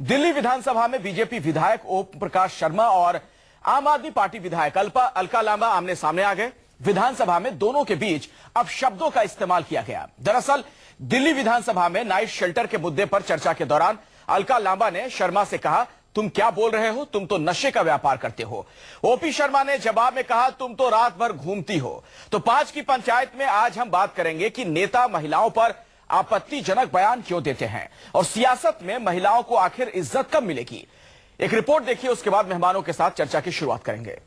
दिल्ली विधानसभा में बीजेपी विधायक ओम प्रकाश शर्मा और आम आदमी पार्टी विधायक अलका लांबा आमने सामने आ गए। विधानसभा में दोनों के बीच अब शब्दों का इस्तेमाल किया गया। दरअसल दिल्ली विधानसभा में नाइट शेल्टर के मुद्दे पर चर्चा के दौरान अलका लांबा ने शर्मा से कहा, तुम क्या बोल रहे हो, तुम तो नशे का व्यापार करते हो। ओपी शर्मा ने जवाब में कहा, तुम तो रात भर घूमती हो। तो 5 की पंचायत में आज हम बात करेंगे कि नेता महिलाओं पर आपत्तिजनक बयान क्यों देते हैं और सियासत में महिलाओं को आखिर इज्जत कब मिलेगी। एक रिपोर्ट देखिए, उसके बाद मेहमानों के साथ चर्चा की शुरुआत करेंगे।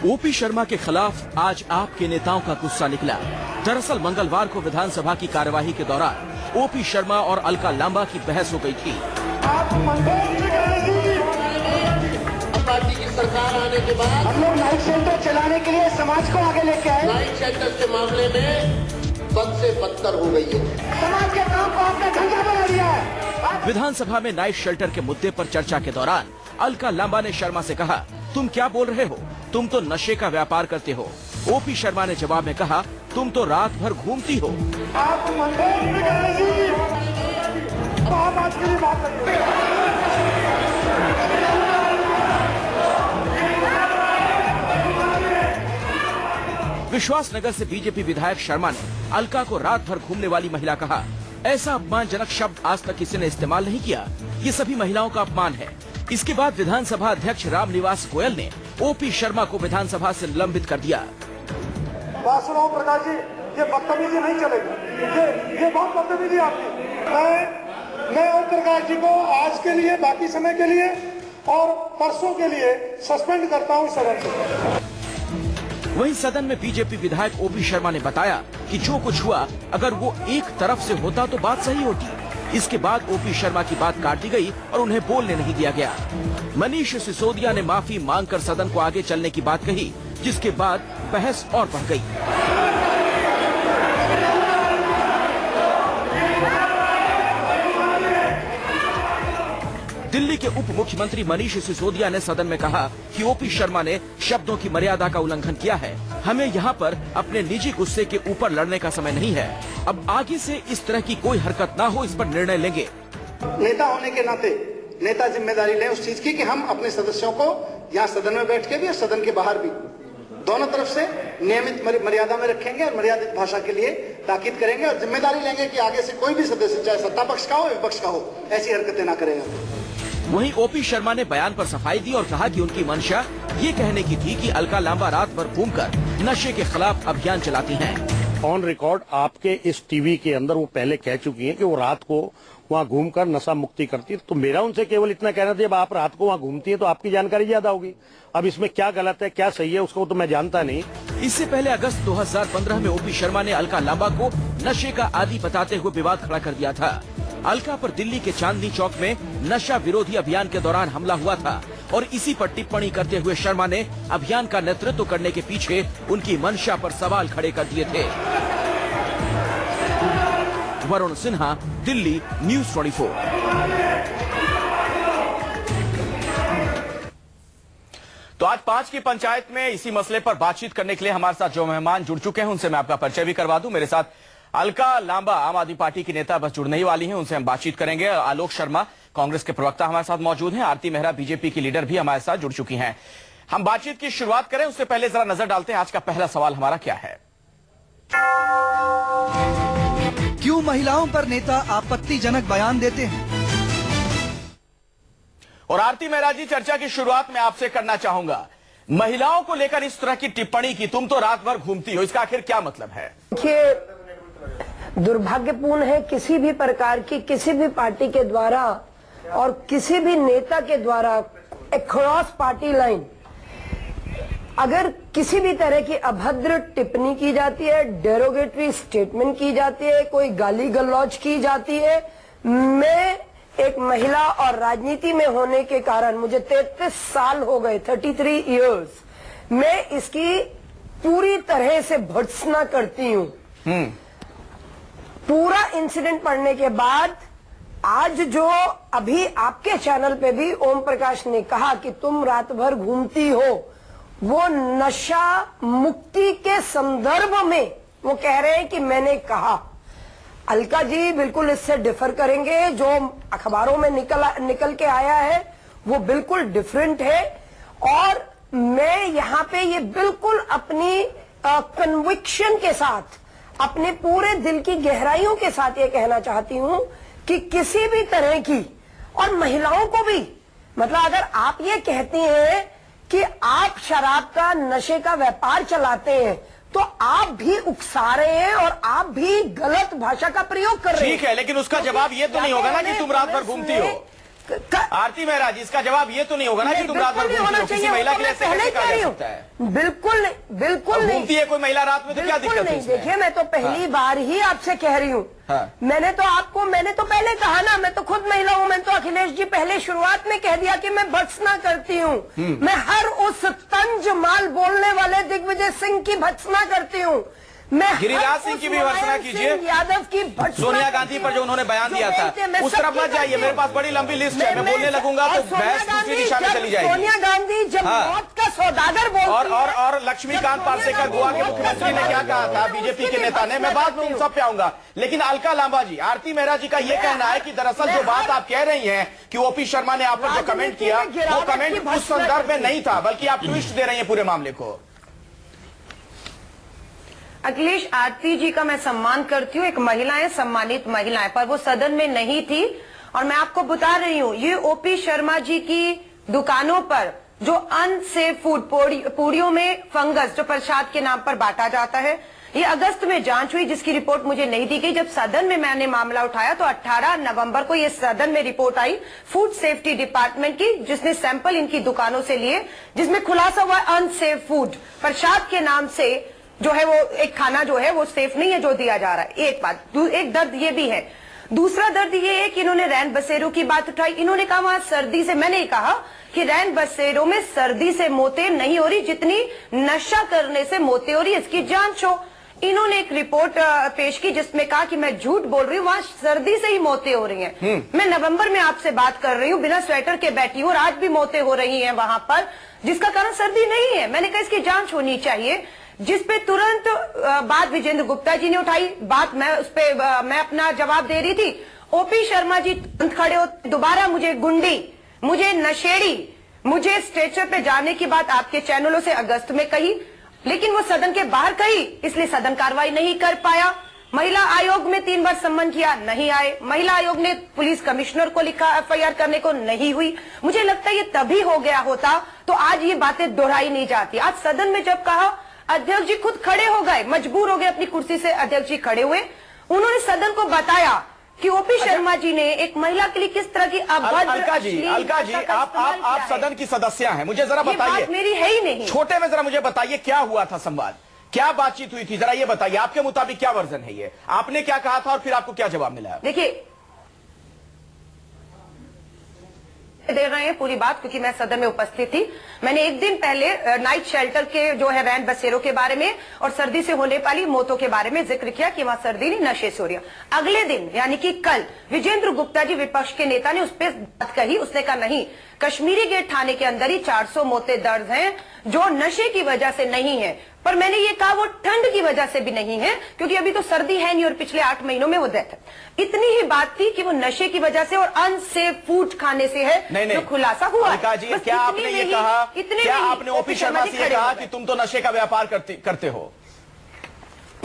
ओपी शर्मा के खिलाफ आज आपके नेताओं का गुस्सा निकला। दरअसल मंगलवार को विधानसभा की कार्यवाही के दौरान ओपी शर्मा और अलका लांबा की बहस हो गई थी। पार्टी की सरकार आने के बाद हम लोग नाइट शेल्टर चलाने के लिए समाज को आगे लेके आए। नाइट शेल्टर के मामले में बद से बदतर हो गई है। समाज के काम को आपने धंधा बना दिया है। विधानसभा में नाइट शेल्टर के मुद्दे पर चर्चा के दौरान अलका लांबा ने शर्मा से कहा, तुम क्या बोल रहे हो, तुम तो नशे का व्यापार करते हो। ओपी शर्मा ने जवाब में कहा, तुम तो रात भर घूमती हो। आप बात के लिए बात करिए। विश्वास नगर से बीजेपी विधायक शर्मा ने अलका को रात भर घूमने वाली महिला कहा। ऐसा अपमानजनक शब्द आज तक किसी ने इस्तेमाल नहीं किया। ये सभी महिलाओं का अपमान है। इसके बाद विधानसभा अध्यक्ष रामनिवास गोयल ने ओपी शर्मा को विधानसभा से निलंबित कर दिया। बात सुनो प्रकाश जी, ये बदतमीजी नहीं चलेगी। ये बहुत बदतमीजी आपकी। मैं ओम प्रकाश जी को आज के लिए, बाकी समय के लिए और परसों के लिए सस्पेंड करता हूँ सदन से। वहीं सदन में बीजेपी विधायक ओपी शर्मा ने बताया कि जो कुछ हुआ अगर वो एक तरफ से होता तो बात सही होती। इसके बाद ओपी शर्मा की बात काट दी गई और उन्हें बोलने नहीं दिया गया। मनीष सिसोदिया ने माफी मांगकर सदन को आगे चलने की बात कही, जिसके बाद बहस और बढ़ गई। दिल्ली के उप मुख्यमंत्री मनीष सिसोदिया ने सदन में कहा कि ओपी शर्मा ने शब्दों की मर्यादा का उल्लंघन किया है। हमें यहाँ पर अपने निजी गुस्से के ऊपर लड़ने का समय नहीं है। अब आगे से इस तरह की कोई हरकत ना हो, इस पर निर्णय लेंगे। नेता होने के नाते नेता जिम्मेदारी लें उस चीज की कि हम अपने सदस्यों को यहाँ सदन में बैठ के भी और सदन के बाहर भी दोनों तरफ से नियमित मर्यादा में रखेंगे और मर्यादित भाषा के लिए ताकीद करेंगे और जिम्मेदारी लेंगे कि आगे से कोई भी सदस्य, चाहे सत्ता पक्ष का हो विपक्ष का हो, ऐसी हरकतें ना करेगा। वहीं ओपी शर्मा ने बयान पर सफाई दी और कहा कि उनकी मंशा ये कहने की थी कि अलका लांबा रात भर घूमकर नशे के खिलाफ अभियान चलाती हैं। ऑन रिकॉर्ड आपके इस टीवी के अंदर वो पहले कह चुकी हैं कि वो रात को वहाँ घूमकर नशा मुक्ति करती है। तो मेरा उनसे केवल इतना कहना था, जब आप रात को वहाँ घूमती हैं तो आपकी जानकारी ज्यादा होगी। अब इसमें क्या गलत है क्या सही है उसको तो मैं जानता नहीं। इससे पहले अगस्त 2015 में ओपी शर्मा ने अलका लांबा को नशे का आदी बताते हुए विवाद खड़ा कर दिया था। अलका पर दिल्ली के चांदनी चौक में नशा विरोधी अभियान के दौरान हमला हुआ था और इसी पर टिप्पणी करते हुए शर्मा ने अभियान का नेतृत्व करने के पीछे उनकी मंशा पर सवाल खड़े कर दिए थे। वरुण सिन्हा, दिल्ली, न्यूज़ 24। तो आज 5 की पंचायत में इसी मसले पर बातचीत करने के लिए हमारे साथ जो मेहमान जुड़ चुके हैं उनसे मैं आपका परिचय भी करवा दूं। मेरे साथ अलका लांबा आम आदमी पार्टी की नेता बस जुड़ने ही वाली हैं, उनसे हम बातचीत करेंगे। आलोक शर्मा कांग्रेस के प्रवक्ता हमारे साथ मौजूद हैं। आरती मेहरा बीजेपी की लीडर भी हमारे साथ जुड़ चुकी हैं। हम बातचीत की शुरुआत करें उससे पहले जरा नजर डालते हैं आज का पहला सवाल हमारा क्या है। क्यों महिलाओं पर नेता आपत्तिजनक बयान देते हैं? और आरती मेहरा जी, चर्चा की शुरुआत मैं आपसे करना चाहूंगा। महिलाओं को लेकर इस तरह की टिप्पणी की, तुम तो रात भर घूमती हो, इसका आखिर क्या मतलब है? देखिए, दुर्भाग्यपूर्ण है किसी भी प्रकार की, किसी भी पार्टी के द्वारा और किसी भी नेता के द्वारा अक्रॉस पार्टी लाइन अगर किसी भी तरह की अभद्र टिप्पणी की जाती है, डेरोगेटरी स्टेटमेंट की जाती है, कोई गाली गलौज की जाती है, मैं एक महिला और राजनीति में होने के कारण मुझे 33 साल हो गए, 33 इयर्स, मैं इसकी पूरी तरह से भर्त्सना करती हूँ। पूरा इंसिडेंट पढ़ने के बाद आज जो अभी आपके चैनल पे भी ओम प्रकाश ने कहा कि तुम रात भर घूमती हो, वो नशा मुक्ति के संदर्भ में वो कह रहे हैं कि मैंने कहा। अलका जी बिल्कुल इससे डिफर करेंगे। जो अखबारों में निकल के आया है वो बिल्कुल डिफरेंट है, और मैं यहाँ पे ये बिल्कुल अपनी कन्विक्शन के साथ, अपने पूरे दिल की गहराइयों के साथ ये कहना चाहती हूँ कि किसी भी तरह की, और महिलाओं को भी, मतलब अगर आप ये कहती हैं कि आप शराब का, नशे का व्यापार चलाते हैं, तो आप भी उकसा रहे हैं और आप भी गलत भाषा का प्रयोग कर रहे हैं। ठीक है, लेकिन उसका जवाब ये तो नहीं होगा ना कि तुम रात भर घूमती हो। आरती मेहरा जी, इसका जवाब ये तो नहीं होगा ना कि तुम रात भर घूमती हो। किसी महिला के लिए पहले कह रही हूँ, बिल्कुल बिल्कुल नहीं घूमती है कोई महिला रात में, तो क्या दिक्कत है? देखिए, मैं तो पहली बार ही आपसे कह रही हूँ। मैंने तो पहले कहा ना, मैं तो खुद महिला हूँ। मैं तो अखिलेश जी पहले शुरुआत में कह दिया कि मैं भत्सना करती हूँ। मैं हर उस तंज माल बोलने वाले दिग्विजय सिंह की भत्सना करती हूँ। मैं गिरिराज सिंह की भी भर्त्सना कीजिए, यादव की सोनिया गांधी पर जो उन्होंने बयान दिया था, उस तरफ मत जाइए। मेरे पास बड़ी लंबी लिस्ट है, मैं बोलने लगूंगा तो बहस दूसरी दिशा में चली जाएगी। सोनिया गांधी जब मौत का सौदागर बोलती है, और लक्ष्मीकांत पार्सेकर गोवा के मुख्यमंत्री ने क्या कहा था, बीजेपी के नेता ने, मैं बाद में उन सब पे आऊंगा। लेकिन अलका लांबा जी, आरती मेहरा जी का ये कहना है कि दरअसल जो बात आप कह रही हैं कि ओपी शर्मा ने आप पर जो कमेंट किया, वो कमेंट उस संदर्भ में नहीं था, बल्कि आप ट्विस्ट दे रही हैं पूरे मामले को। अखिलेश, आरती जी का मैं सम्मान करती हूँ, एक महिला है, सम्मानित महिला है, पर वो सदन में नहीं थी। और मैं आपको बता रही हूँ, ये ओपी शर्मा जी की दुकानों पर जो अनसेफ फूड, पूड़ियों में फंगस जो प्रसाद के नाम पर बांटा जाता है, ये अगस्त में जांच हुई, जिसकी रिपोर्ट मुझे नहीं दी गई। जब सदन में मैंने मामला उठाया तो 18 नवंबर को ये सदन में report I food safety department की, जिसने सैंपल इनकी दुकानों से लिए, जिसमें खुलासा हुआ अनसेफ फूड प्रसाद के नाम से जो है वो एक खाना जो है वो सेफ नहीं है जो दिया जा रहा है। एक बात, एक दर्द ये भी है। दूसरा दर्द ये है कि इन्होंने रैन बसेरों की बात उठाई। इन्होंने कहा वहां सर्दी से, मैंने कहा कि रैन बसेरों में सर्दी से मौतें नहीं हो रही जितनी नशा करने से मौतें हो रही, इसकी जांच हो। इन्होंने एक रिपोर्ट पेश की जिसमें कहा कि मैं झूठ बोल रही हूँ, वहां सर्दी से ही मौतें हो रही हैं। मैं नवंबर में आपसे बात कर रही हूँ, बिना स्वेटर के बैठी हूँ, और आज भी मौतें हो रही हैं वहां पर, जिसका कारण सर्दी नहीं है। मैंने कहा इसकी जांच होनी चाहिए, जिस पे तुरंत बात विजेंद्र गुप्ता जी ने उठाई। बात मैं उस पे मैं अपना जवाब दे रही थी, ओपी शर्मा जी तुरंत खड़े हो, दोबारा मुझे गुंडी, मुझे नशेड़ी, मुझे स्ट्रेचर पे जाने की बात आपके चैनलों से अगस्त में कही, लेकिन वो सदन के बाहर कही, इसलिए सदन कार्रवाई नहीं कर पाया। महिला आयोग में 3 बार सम्मन किया, नहीं आए। महिला आयोग ने पुलिस कमिश्नर को लिखा, एफआईआर करने को नहीं हुई। मुझे लगता है ये तभी हो गया होता तो आज ये बातें दोहराई नहीं जाती। आज सदन में जब कहा, अध्यक्ष जी खुद खड़े हो गए, मजबूर हो गए अपनी कुर्सी से, अध्यक्ष जी खड़े हुए, उन्होंने सदन को बताया कि ओपी शर्मा जी ने एक महिला के लिए किस तरह की अभद्र, अलका जी आप सदन की सदस्य हैं, मुझे जरा बताइए, मेरी है ही नहीं, छोटे में जरा मुझे बताइए क्या हुआ था संवाद, क्या बातचीत हुई थी, जरा ये बताइए। आपके मुताबिक क्या वर्जन है ये, आपने क्या कहा था और फिर आपको क्या जवाब मिला? देखिए, दे रहे हैं पूरी बात, क्योंकि मैं सदन में उपस्थित थी। मैंने एक दिन पहले नाइट शेल्टर के जो है रैन बसेरों के बारे में और सर्दी से होने वाली मौतों के बारे में जिक्र किया कि वहां सर्दी नहीं, नशे से हो रही है। अगले दिन यानी कि कल विजेंद्र गुप्ता जी विपक्ष के नेता ने उस पर बात कही। उसने कहा नहीं, कश्मीरी गेट थाने के अंदर ही 400 मौतें दर्ज हैं जो नशे की वजह से नहीं है। पर मैंने ये कहा वो ठंड की वजह से भी नहीं है, क्योंकि अभी तो सर्दी है नहीं और पिछले 8 महीनों में वो डेथ है। इतनी ही बात थी कि वो नशे की वजह से और अनसेफ फूड खाने से है, नहीं, जो खुलासा हुआ। क्या आपने ये कहा, क्या आपने ओपी शर्मा से ये कहा कि तुम तो नशे का व्यापार करते हो?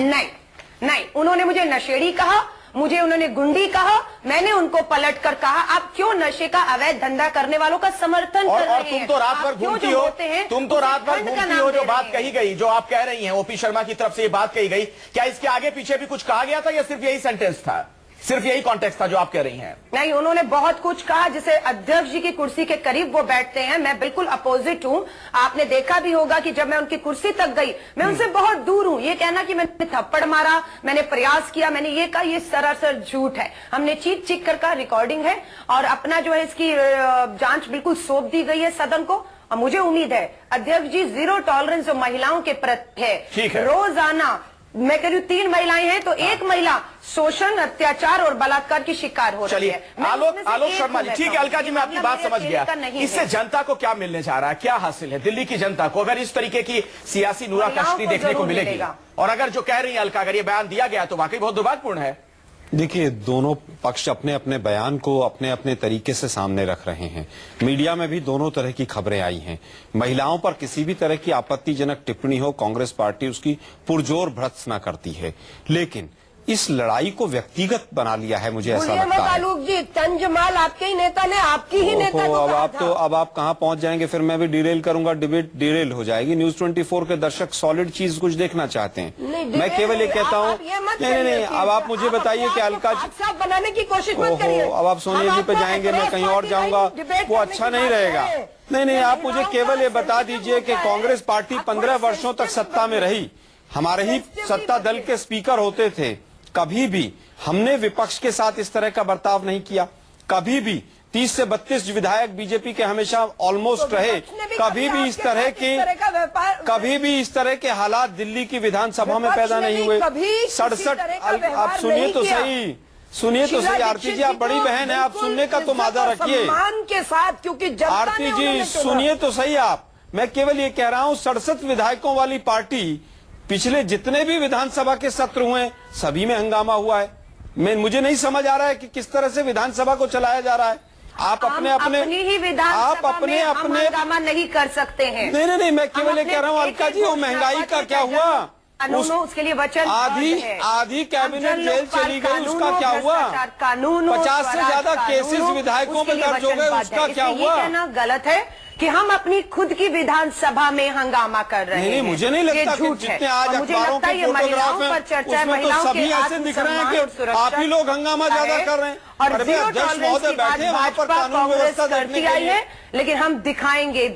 नहीं, उन्होंने मुझे नशेड़ी कहा, मुझे उन्होंने गुंडी कहा। मैंने उनको पलट कर कहा आप क्यों नशे का अवैध धंधा करने वालों का समर्थन कर रहे हैं? तुम तो रात भर घूमती हो, तुम तो रात भर घूमती हो। जो बात कही गई, जो आप कह रही हैं ओपी शर्मा की तरफ से ये बात कही गई, क्या इसके आगे पीछे भी कुछ कहा गया था या सिर्फ यही सेंटेंस था, सिर्फ यही कॉन्टेक्स्ट था जो आप कह रही हैं? नहीं, उन्होंने बहुत कुछ कहा। जैसे अध्यक्ष जी की कुर्सी के करीब वो बैठते हैं, मैं बिल्कुल अपोजिट हूँ। आपने देखा भी होगा कि जब मैं उनकी कुर्सी तक गई, मैं उनसे बहुत दूर हूँ। ये कहना कि मैंने थप्पड़ मारा, मैंने प्रयास किया, मैंने ये कहा, ये सरासर झूठ है। हमने चीख कर का रिकॉर्डिंग है और अपना जो है इसकी जांच बिल्कुल सौंप दी गई है सदन को। और मुझे उम्मीद है अध्यक्ष जी जीरो टॉलरेंस जो महिलाओं के प्रति है, रोजाना मैं कह रही हूँ 3 महिलाएं हैं तो एक महिला शोषण, अत्याचार और बलात्कार की शिकार हो रही है। चलिए आलोक शर्मा जी, ठीक है अलका जी, मैं आपकी बात समझ गया। इससे जनता को क्या मिलने जा रहा है, क्या हासिल है दिल्ली की जनता को अगर इस तरीके की सियासी नूराकश्ती देखने को मिलेगी? और अगर जो कह रही है अलका, अगर ये बयान दिया गया तो वाकई बहुत दुर्भाग्यपूर्ण है। देखिए, दोनों पक्ष अपने अपने बयान को अपने अपने तरीके से सामने रख रहे हैं। मीडिया में भी दोनों तरह की खबरें आई हैं। महिलाओं पर किसी भी तरह की आपत्तिजनक टिप्पणी हो, कांग्रेस पार्टी उसकी पुरजोर भर्त्सना करती है, लेकिन इस लड़ाई को व्यक्तिगत बना लिया है, मुझे ऐसा लगता है। आलोक जी, तंजमाल आपके ही नेता ने, आपकी ही नेता को कहा था। अब आप कहां पहुंच जाएंगे, फिर मैं भी डिरेल करूंगा, डिबेट डिरेल हो जाएगी। न्यूज 24 के दर्शक सॉलिड चीज कुछ देखना चाहते हैं। मैं केवल ये कहता हूँ, नहीं, अब आप मुझे बताइए कि अलका साफ बनाने की कोशिश मत करिए। अब आप सोनिया जी पे जाएंगे, मैं कहीं और जाऊंगा, वो अच्छा नहीं रहेगा। नहीं, आप मुझे केवल ये बता दीजिए कि कांग्रेस पार्टी 15 वर्षों तक सत्ता में रही, हमारे ही सत्ता दल के स्पीकर होते थे, कभी भी हमने विपक्ष के साथ इस तरह का बर्ताव नहीं किया। कभी भी 30 से 32 विधायक बीजेपी के हमेशा ऑलमोस्ट रहे। कभी भी इस तरह के हालात दिल्ली की विधानसभा में पैदा नहीं हुए। 67, आप सुनिए तो सही आरती जी, आप बड़ी बहन है, आप सुनने का तो मादा रखिए के साथ, क्योंकि आरती जी सुनिए तो सही आप। मैं केवल ये कह रहा हूँ 67 विधायकों वाली पार्टी, पिछले जितने भी विधानसभा के सत्र हुए सभी में हंगामा हुआ है। मुझे नहीं समझ आ रहा है कि किस तरह से विधानसभा को चलाया जा रहा है। आप अपने ही विधानसभा में हंगामा नहीं कर सकते हैं। नहीं, मैं केवल ये कह रहा हूँ अलका जी, वो महंगाई का क्या हुआ? उसके लिए वचन आधी कैबिनेट जेल चली गई, उसका क्या हुआ? 50 से ज्यादा केसेस विधायकों में दर्ज हो गए, उसका क्या हुआ? कहना गलत है कि हम अपनी खुद की विधानसभा में हंगामा कर रहे हैं। नहीं, मुझे नहीं लगता कि जितने आज अखबारों के फोटोग्राफ हैं उसमें तो सभी ऐसे दिख रहे हैं कि आप ही लोग हंगामा ज्यादा कर रहे हैं। और अध्यक्ष महोदय बैठे वहाँ पर कानून व्यवस्था करती आई है, लेकिन हम दिखाएंगे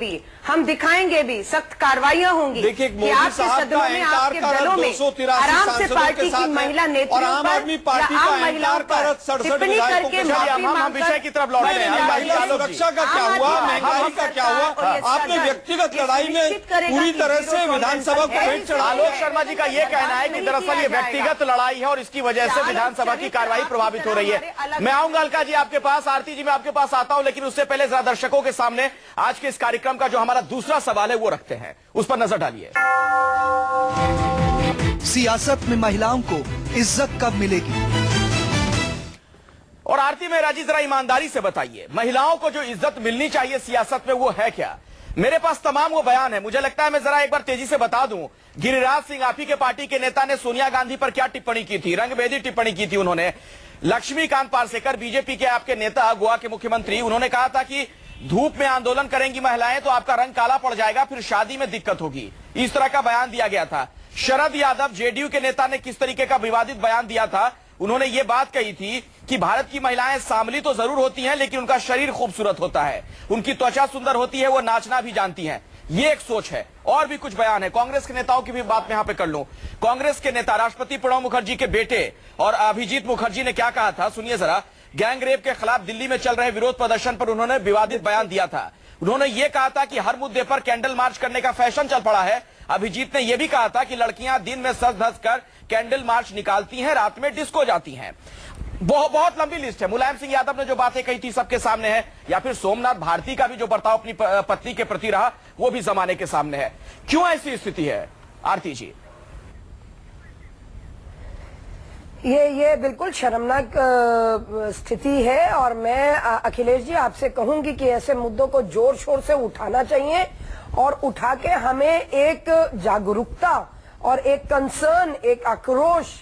भी सख्त कार्रवाइयां होंगी। देखिए, मोदी साहब का एहंकार का रथ 283 आराम से पार्टी की महिला नेत्रियों और आम आदमी पार्टी का एहंकार का रथ 67 विधायकों के हम विषय की तरफ लौट रहे हैं। महिला सुरक्षा का क्या हुआ, महंगाई का क्या हुआ? आपने व्यक्तिगत लड़ाई में पूरी तरह से विधानसभा को भेंट चढ़ा। आलोक शर्मा जी का ये कहना है कि दरअसल ये व्यक्तिगत लड़ाई है और इसकी वजह से विधानसभा की कार्यवाही प्रभावित हो रही है। मैं आऊंगा अलका जी आपके पास, आरती जी मैं आपके पास आता हूं, लेकिन उससे पहले जरा दर्शकों के सामने आज के इस कार्यक्रम का जो हमारा दूसरा सवाल है वो रखते हैं, उस पर नजर डालिए। सियासत में महिलाओं को इज्जत कब मिलेगी? और आरती मेहरा जी जरा ईमानदारी से बताइए, महिलाओं को जो इज्जत मिलनी चाहिए सियासत में वो है क्या? मेरे पास तमाम वो बयान है। मुझे लगता है मैं जरा एक बार तेजी से बता दूं, गिरिराज सिंह आप ही के पार्टी के नेता ने सोनिया गांधी पर क्या टिप्पणी की थी, रंगभेदी टिप्पणी की थी उन्होंने। लक्ष्मीकांत पार्सेकर बीजेपी के आपके नेता, गोवा के मुख्यमंत्री, उन्होंने कहा था कि धूप में आंदोलन करेंगी महिलाएं तो आपका रंग काला पड़ जाएगा, फिर शादी में दिक्कत होगी, इस तरह का बयान दिया गया था। शरद यादव जेडीयू के नेता ने किस तरीके का विवादित बयान दिया था, उन्होंने ये बात कही थी कि भारत की महिलाएं सांवली तो जरूर होती हैं लेकिन उनका शरीर खूबसूरत होता है, उनकी त्वचा सुंदर होती है, वो नाचना भी जानती हैं। ये एक सोच है। और भी कुछ बयान है। कांग्रेस के नेताओं की भी बात मैं यहां पे कर लूं। कांग्रेस के नेता राष्ट्रपति प्रणब मुखर्जी के बेटे और अभिजीत मुखर्जी ने क्या कहा था, सुनिए जरा। गैंग रेप के खिलाफ दिल्ली में चल रहे विरोध प्रदर्शन पर उन्होंने विवादित बयान दिया था। उन्होंने ये कहा था कि हर मुद्दे पर कैंडल मार्च करने का फैशन चल पड़ा है। अभिजीत ने यह भी कहा था कि लड़कियां दिन में सज धज कर कैंडल मार्च निकालती हैं, रात में डिस्को जाती हैं। बहुत लंबी लिस्ट है। मुलायम सिंह यादव ने जो बातें कही थी सबके सामने है, या फिर सोमनाथ भारती का भी जो बर्ताव अपनी पत्नी के प्रति रहा वो भी जमाने के सामने है। क्यों ऐसी स्थिति है आरती जी? ये बिल्कुल शर्मनाक स्थिति है और मैं अखिलेश जी आपसे कहूंगी कि ऐसे मुद्दों को जोर शोर से उठाना चाहिए और उठा के हमें एक जागरूकता और एक कंसर्न, एक आक्रोश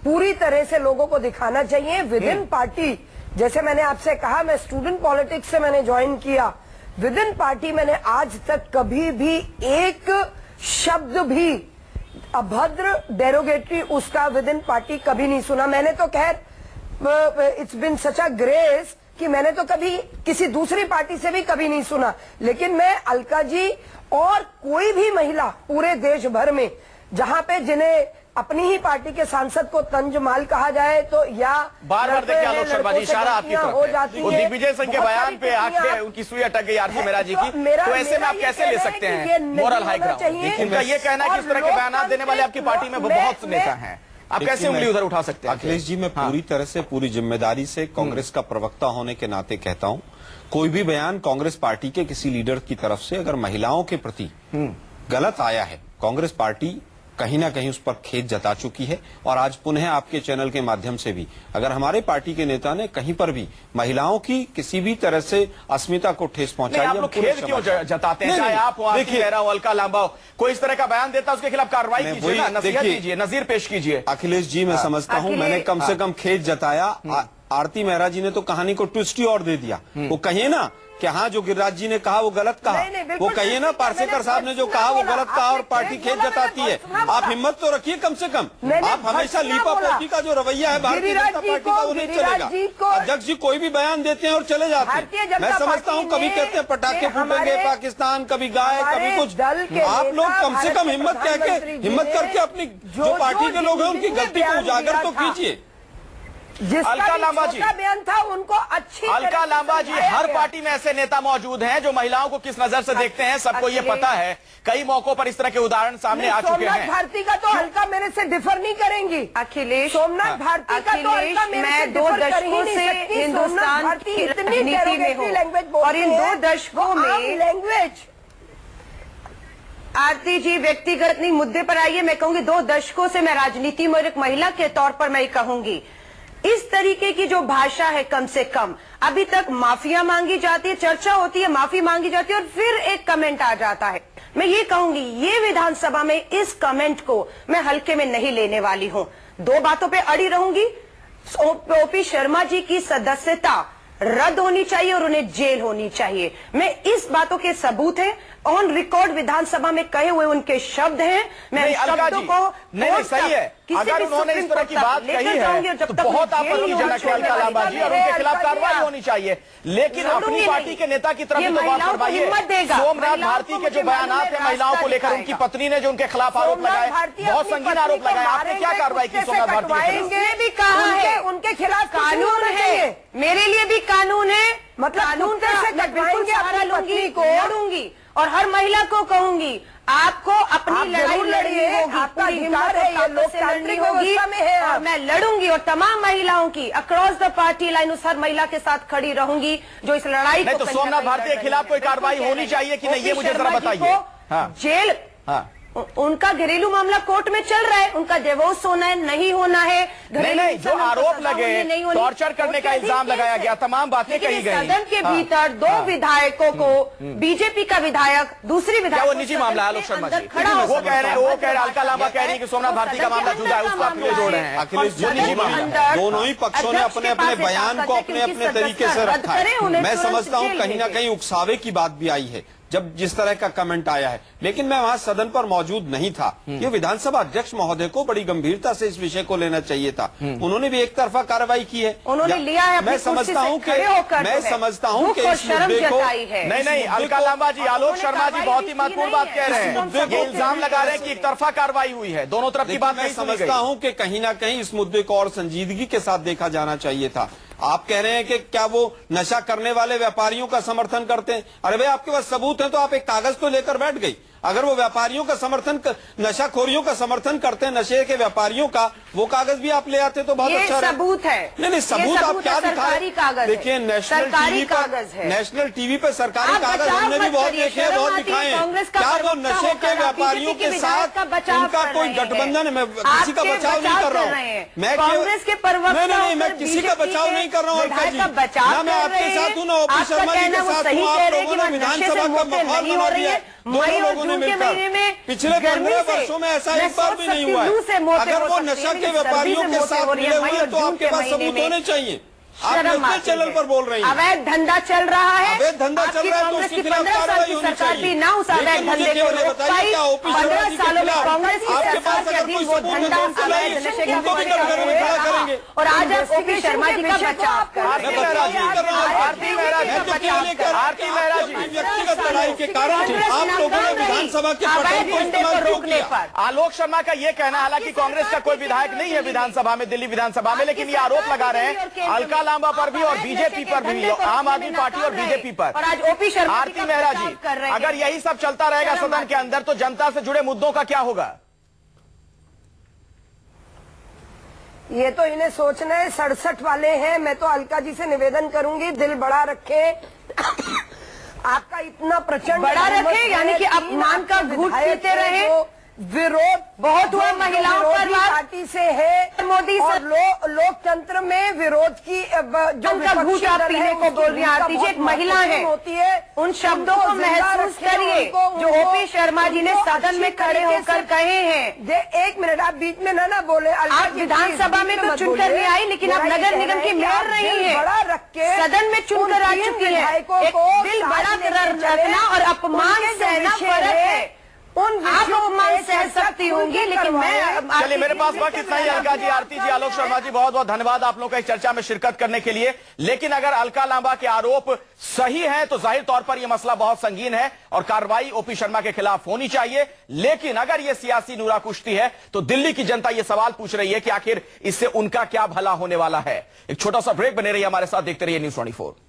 पूरी तरह से लोगों को दिखाना चाहिए विद इन पार्टी। जैसे मैंने आपसे कहा, मैं स्टूडेंट पॉलिटिक्स से मैंने ज्वाइन किया। विद इन पार्टी मैंने आज तक कभी भी एक शब्द भी अभद्र डेरोगेटरी उसका विद इन पार्टी कभी नहीं सुना। मैंने तो खैर it's been such a grace कि मैंने तो कभी किसी दूसरी पार्टी से भी कभी नहीं सुना, लेकिन मैं अलका जी और कोई भी महिला पूरे देश भर में जहां पे जिन्हें अपनी ही पार्टी के सांसद को तंजमाल कहा जाए तो, या बार-बार देखिए आलोक शर्मा जी इशारा आपकी हो तरफ जाती है। वो है। दिग्विजय सिंह के बहुत बयान सारी पे आके प्रक्रिया उनकी सुई अटक गई आरती मेहरा जी की, तो तो ऐसे में आप ये कैसे ले कहना है सकते कि हैं ये नहीं मोरल हाई होना ग्राउंड? चाहिए। उनका ये कहना है कि इस तरह के बयान देने वाले आपकी पार्टी में बहुत नेता हैं, आप कैसे उंगली उधर उठा सकते हैं? अखिलेश जी, मैं पूरी तरह से पूरी जिम्मेदारी से कांग्रेस का प्रवक्ता होने के नाते कहता हूं, कोई भी बयान कांग्रेस पार्टी के किसी लीडर की तरफ से अगर महिलाओं के प्रति गलत आया है, कांग्रेस पार्टी कहीं ना कहीं उस पर खेद जता चुकी है। और आज पुनः आपके चैनल के माध्यम से भी अगर हमारे पार्टी के नेता ने कहीं पर भी महिलाओं की किसी भी तरह से अस्मिता को ठेस पहुंचाई, आप लोग खेद क्यों जताते हैं? चाहे आप हो, आरती मेहरा हो, अलका लांबा हो, कोई इस तरह का बयान देता है उसके खिलाफ कार्रवाई कीजिए ना, नसीहत कीजिए, नजीर पेश कीजिए। अखिलेश जी, मैं समझता हूं मैंने कम से कम खेद जताया। आरती मेहरा जी ने तो कहानी को ट्विस्ट ही और दे दिया। वो कहिए ना कि हाँ, जो गिरिराज जी ने कहा वो गलत कहा, वो कहिए ना पार्सेकर साहब ने जो कहा वो गलत कहा और पार्टी खेद जताती है। आप हिम्मत तो रखिए कम से कम। आप हमेशा लीपा पोती का जो रवैया है भारतीय जनता पार्टी का वो नहीं चलेगा। अध्यक्ष जी कोई भी बयान देते हैं और चले जाते हैं। मैं समझता हूँ कभी कहते हैं पटाखे फूटेंगे पाकिस्तान, कभी गाय, कभी कुछ। आप लोग कम से कम हिम्मत करके अपनी जो पार्टी के लोग हैं उनकी गलती को उजागर तो कीजिए। अलका लांबा जी बयान था उनको अच्छी अलका लांबा जी, हर पार्टी में ऐसे नेता मौजूद हैं जो महिलाओं को किस नजर से देखते हैं, सबको ये पता है। कई मौकों पर इस तरह के उदाहरण सामने आ चुके हैं। सोमनाथ भारती का तो हल्का मेरे से डिफर नहीं करेंगी। अखिलेश, सोमनाथ भारती का तो हल्का मेरे से मैं 2 दशकों से हिंदुस्तान की राजनीति में हूँ और इन 2 दशकों में लैंग्वेज। आरती जी व्यक्तिगत नहीं, मुद्दे पर आइए। मैं कहूंगी 2 दशकों से मैं राजनीति में एक महिला के तौर पर मैं कहूंगी, इस तरीके की जो भाषा है, कम से कम अभी तक माफिया मांगी जाती है, चर्चा होती है, माफी मांगी जाती है और फिर एक कमेंट आ जाता है। मैं ये कहूंगी, ये विधानसभा में इस कमेंट को मैं हल्के में नहीं लेने वाली हूं। 2 बातों पे अड़ी रहूंगी। ओपी शर्मा जी की सदस्यता रद्द होनी चाहिए और उन्हें जेल होनी चाहिए। मैं इस बातों के सबूत हैं, ऑन रिकॉर्ड विधानसभा में कहे हुए उनके शब्द हैं। मैं शब्दों को नहीं सही है, अगर उन्होंने इस तरह की बात कही है तो बहुत आपत्तिजनक है अलका लांबा जी, और उनके खिलाफ कार्रवाई होनी चाहिए। लेकिन अपनी पार्टी के नेता की तरफ भी तो बात करवाइए। सोमनाथ भारती के जो बयान है महिलाओं को लेकर, उनकी पत्नी ने जो उनके खिलाफ आरोप लगाए, बहुत संगीन आरोप लगाए, आपने क्या कार्रवाई की सोमनाथ भारती के? भी कहा है उनके खिलाफ कानून है, मेरे लिए भी कानून है। मतलब कानून से बिल्कुल सहारा लूंगी, लड़ूंगी और हर महिला को कहूंगी, आपको अपनी लड़ाई लड़नी होगी, आपका अधिकार है, ये लोकतांत्रिक व्यवस्था में है। और मैं लड़ूंगी और तमाम महिलाओं की अक्रॉस द पार्टी लाइन उस हर महिला के साथ खड़ी रहूंगी जो इस लड़ाई को। तो सोमनाथ भारती के खिलाफ कोई कार्रवाई होनी चाहिए कि नहीं, ये मुझे जरा बताइए। जेल, उनका घरेलू मामला कोर्ट में चल रहा है, उनका डिवोर्स होना है, नहीं होना है। नहीं, जो आरोप लगे, टॉर्चर करने का इल्जाम लगाया गया, तमाम बातें कही गई। सदन के भीतर 2 विधायकों को बीजेपी का विधायक, दूसरी विधायक, वो निजी मामला है आलोक शर्मा जी, वो कह रहे हैं, अलका लांबा कह रही है कि सोमनाथ भारती का मामला जुदा है, उसको आप क्यों जोड़ रहे हैं? अखिलेश जी, निजी मामला, दोनों ही पक्षों ने अपने अपने बयान को अपने अपने तरीके से रखा है। मैं समझता हूँ कहीं ना कहीं उकसावे की बात भी आई है जब जिस तरह का कमेंट आया है, लेकिन मैं वहां सदन पर मौजूद नहीं था। ये विधानसभा अध्यक्ष महोदय को बड़ी गंभीरता से इस विषय को लेना चाहिए था। उन्होंने भी एक तरफा कार्रवाई की है, उन्होंने लिया है। मैं समझता हूं कि इस मुद्दे को नहीं, अलका लांबा जी, आलोक शर्मा जी बहुत ही महत्वपूर्ण बात कह रहे हैं। ये इल्जाम लगा रहे हैं कि एक तरफा कार्रवाई हुई है, दोनों तरफ की बात मैं समझता हूं कि कहीं ना कहीं इस मुद्दे को और संजीदगी के साथ देखा जाना चाहिए था। आप कह रहे हैं कि क्या वो नशा करने वाले व्यापारियों का समर्थन करते हैं? अरे भाई, आपके पास सबूत है तो आप एक कागज तो लेकर बैठ गई। अगर वो व्यापारियों का समर्थन, नशाखोरियों का समर्थन करते हैं, नशे के व्यापारियों का, वो कागज भी आप ले आते तो बहुत अच्छा सबूत है। नहीं, सबूत आप क्या दिखाए? देखिए, नेशनल टीवी पे सरकारी कागज हमने भी बहुत देखे हैं, बहुत दिखाए हैं। क्या वो नशे के व्यापारियों के साथ उनका कोई गठबंधन है? मैं किसी का बचाव नहीं कर रहा हूँ, मैं कांग्रेस के नहीं, मैं किसी का बचाव नहीं कर रहा हूँ अलका जी। ना मैं आपके साथ हूँ, ना ओपी शर्मा जी के साथ हूँ। आप लोगों ने विधानसभा का माहौल बना दिया, दोनों लोगों ने मिलकर। पिछले 15 वर्षों में ऐसा एक बार भी नहीं हुआ है। अगर वो नशा के व्यापारियों के साथ मिले हुए हैं तो आपके पास सबूत होने चाहिए। आप नेशनल चैनल पर बोल रही हैं, अवैध धंधा चल रहा है, अवैध धंधा चल रहा है तो उसके खिलाफ कार्रवाई होनी चाहिए। भी ना उस अवैध धंधे को रोक पाई। 15 सालों में कांग्रेस की आपके पास सरकार अगर दिन कोई वो सबूत है धंधा तो उनको लाइए, अवैध नशे का उनको भी विरोध कटघरे में खड़ा करेंगे। और आज आप ओपी शर्मा जी का बचाव कर रहे आरती हैं। मेहरा जी, आरती मेहरा जी, मैं तो केवल एक आरती मेहरा जी, व्यक्तिगत लड़ाई के कारण आप लोगों ने विधानसभा के पटल को इस्तेमाल क्यों किया? आलोक शर्मा का ये कहना है, हालांकि कांग्रेस का कोई विधायक नहीं है विधानसभा में, दिल्ली विधानसभा में, लेकिन ये आरोप लगा रहे हैं अलका लांबा पर भी और बीजेपी पर भी, आम आदमी पार्टी और बीजेपी पर। और आज ओपी शर्मा आरती मेहरा जी, अगर यही सब चलता रहेगा सदन के अंदर तो जनता से जुड़े मुद्दों का क्या होगा? ये तो इन्हें सोचना है, 67 वाले हैं। मैं तो अलका जी से निवेदन करूंगी, दिल बड़ा रखे। आपका इतना प्रचंड बड़ा बहुमत रखे, यानी है, कि 3 अपमान का आपके घूंट विधायक पीते हैं रहे। जो विरोध बहुत हुआ महिलाओं पर विरोधी बात। पार्टी से है मोदी और सर लोकतंत्र में विरोध की जो उनका घूंट विपक्षी आप दल पीने है, को उसकी बोल रही हैं भूमिका आरती जी, बहुत एक महिला है। महत्वपूर्ण होती है। उन शब्दों को जिंदा महसूस रखें, करिए जो ओपी शर्मा जी ने उनको सदन में अच्छी खड़े तरीके होकर से- कहे हैं। एक मिनट, आप बीच में ना बोले। आप विधानसभा में तो चुनकर नहीं आई, लेकिन आप नगर निगम की मेयर रही हैं। बड़ा रख के सदन में चुनकर आ चुकी है। एक दिल बड़ा रखना और अपमान सहना फर्क है। आप अपमान सह सकती होंगी, लेकिन मैं चलिए, मेरे पास वक्त इतना ही। अलका जी, आरती जी, आलोक शर्मा जी, बहुत बहुत धन्यवाद आप लोगों का इस चर्चा में शिरकत करने के लिए। लेकिन अगर अलका लांबा के आरोप सही हैं तो जाहिर तौर पर यह मसला बहुत संगीन है और कार्रवाई ओपी शर्मा के खिलाफ होनी चाहिए। लेकिन अगर यह सियासी नूरा कुश्ती है तो दिल्ली की जनता यह सवाल पूछ रही है कि आखिर इससे उनका क्या भला होने वाला है। एक छोटा सा ब्रेक, बने रहिए हमारे साथ, देखते रहिए News 24।